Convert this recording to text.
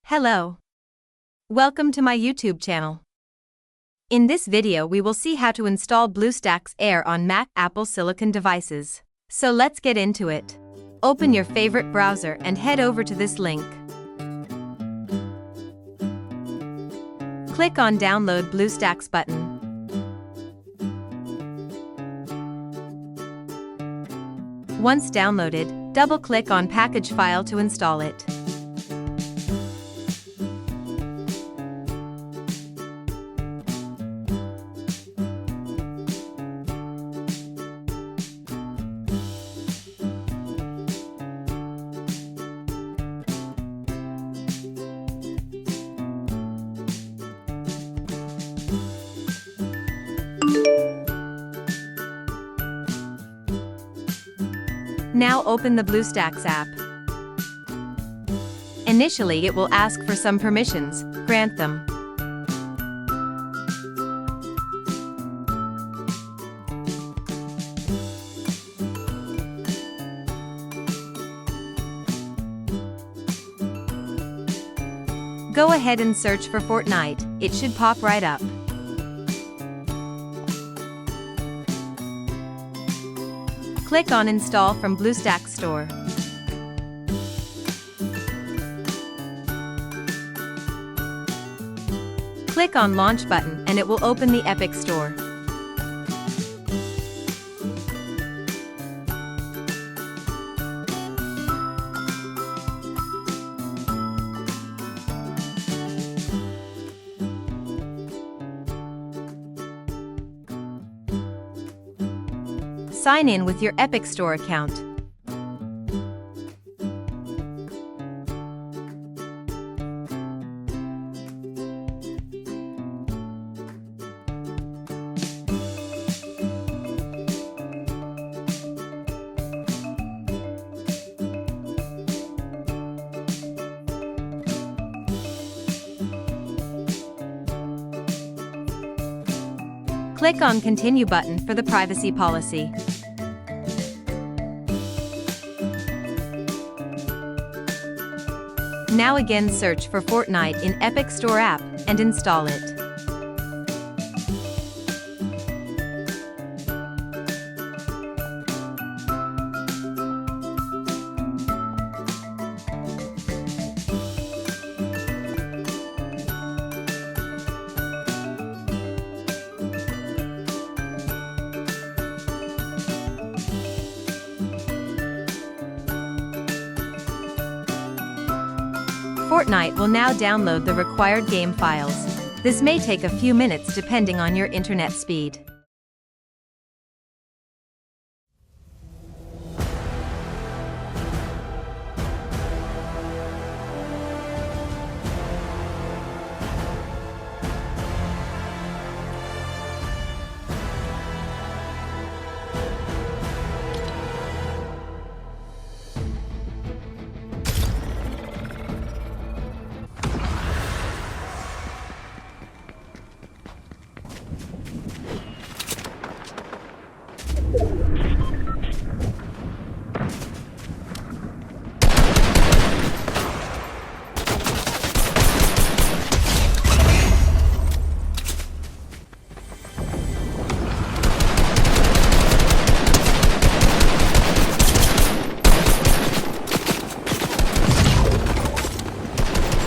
Hello. Welcome to my YouTube channel. In this video we will see how to install BlueStacks Air on Mac Apple Silicon devices. So let's get into it. Open your favorite browser and head over to this link. Click on Download BlueStacks button. Once downloaded, double-click on Package File to install it. Now open the BlueStacks app. Initially it will ask for some permissions. Grant them. Go ahead and search for Fortnite. It should pop right up. Click on Install from BlueStacks Store. Click on Launch button and it will open the Epic Store. Sign in with your Epic Store account. Click on Continue button for the privacy policy. Now again search for Fortnite in Epic Store app and install it. Fortnite will now download the required game files. This may take a few minutes depending on your internet speed.